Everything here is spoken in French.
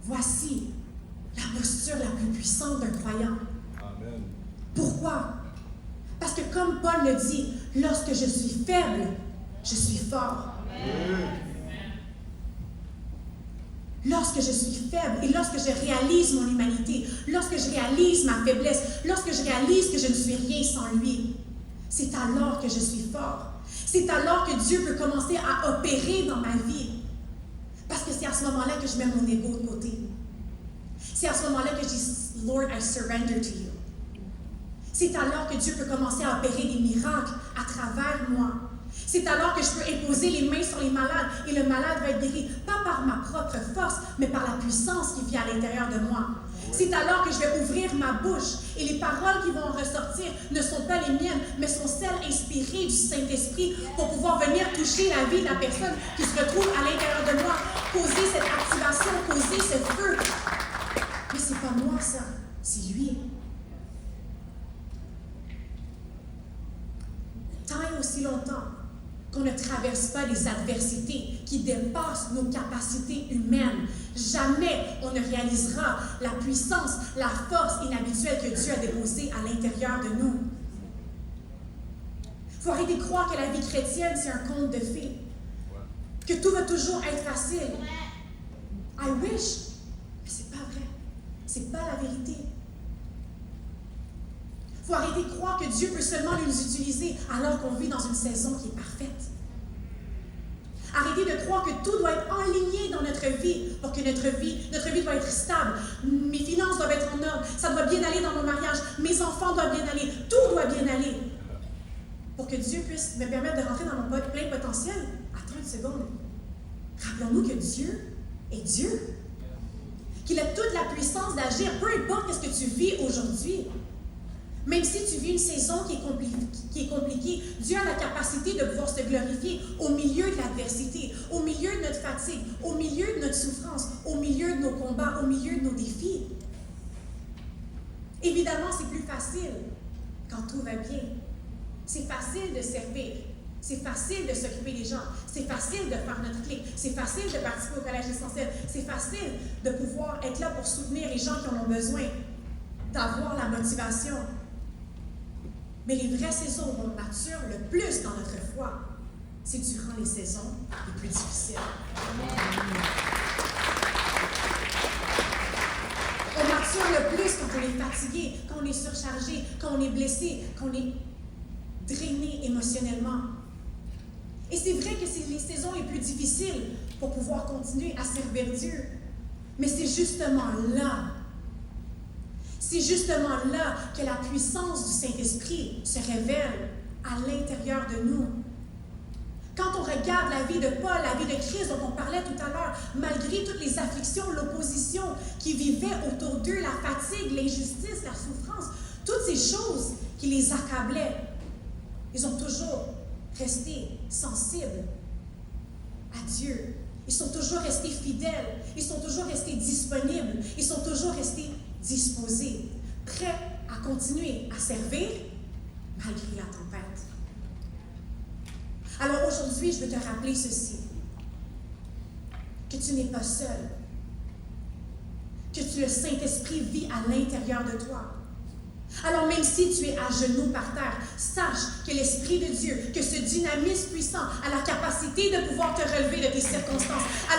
Voici la posture la plus puissante d'un croyant. Amen. Pourquoi? Parce que comme Paul le dit, lorsque je suis faible, je suis fort. Amen. Lorsque je suis faible et lorsque je réalise mon humanité, lorsque je réalise ma faiblesse, lorsque je réalise que je ne suis rien sans lui, c'est alors que je suis fort. C'est alors que Dieu peut commencer à opérer dans ma vie. Parce que c'est à ce moment-là que je mets mon ego de côté. C'est à ce moment-là que je dis, Lord, I surrender to you. C'est alors que Dieu peut commencer à opérer des miracles à travers moi. C'est alors que je peux imposer les mains sur les malades et le malade va être guéri, pas par ma propre force, mais par la puissance qui vit à l'intérieur de moi. C'est alors que je vais ouvrir ma bouche et les paroles qui vont en ressortir ne sont pas les miennes, mais sont celles inspirées du Saint-Esprit pour pouvoir venir toucher la vie de la personne qui se retrouve à l'intérieur de moi, causer cette activation, causer ce feu. Mais c'est pas moi ça, c'est lui. Tant et aussi longtemps qu'on ne traverse pas les adversités qui dépassent nos capacités humaines, jamais on ne réalisera la puissance, la force inhabituelle que Dieu a déposée à l'intérieur de nous. Il faut arrêter de croire que la vie chrétienne, c'est un conte de fées. Que tout va toujours être facile. I wish. Mais c'est pas vrai. C'est pas la vérité. Il faut arrêter de croire que Dieu peut seulement nous utiliser alors qu'on vit dans une saison qui est parfaite. Arrêtez de croire que tout doit être aligné dans notre vie pour que notre vie doit être stable. Mes finances doivent être en ordre. Ça doit bien aller dans mon mariage. Mes enfants doivent bien aller. Tout doit bien aller. Pour que Dieu puisse me permettre de rentrer dans mon plein potentiel. Attends une seconde. Rappelons-nous que Dieu est Dieu. Qu'il a toute la puissance d'agir, peu importe ce que tu vis aujourd'hui. Même si tu vis une saison qui est compliquée, Dieu a la capacité de pouvoir se glorifier au milieu de l'adversité, au milieu de notre fatigue, au milieu de notre souffrance, au milieu de nos combats, au milieu de nos défis. Évidemment, c'est plus facile quand tout va bien. C'est facile de servir. C'est facile de s'occuper des gens. C'est facile de faire notre clic. C'est facile de participer au collège essentiel. C'est facile de pouvoir être là pour soutenir les gens qui en ont besoin, d'avoir la motivation. Mais les vraies saisons où on mature le plus dans notre foi, c'est durant les saisons les plus difficiles. On mature le plus quand on est fatigué, quand on est surchargé, quand on est blessé, quand on est drainé émotionnellement. Et c'est vrai que c'est les saisons les plus difficiles pour pouvoir continuer à servir Dieu. Mais c'est justement là que la puissance du Saint-Esprit se révèle à l'intérieur de nous. Quand on regarde la vie de Paul, la vie de Christ dont on parlait tout à l'heure, malgré toutes les afflictions, l'opposition qui vivait autour d'eux, la fatigue, l'injustice, la souffrance, toutes ces choses qui les accablaient, ils ont toujours resté sensibles à Dieu. Ils sont toujours restés fidèles. Ils sont toujours restés disponibles. Ils sont toujours restés disposés, prêts à continuer à servir malgré la tempête. Alors aujourd'hui, je veux te rappeler ceci, que tu n'es pas seul, que le Saint-Esprit vit à l'intérieur de toi. Alors même si tu es à genoux par terre, sache que l'Esprit de Dieu, que ce dynamisme puissant a la capacité de pouvoir te relever de tes circonstances, a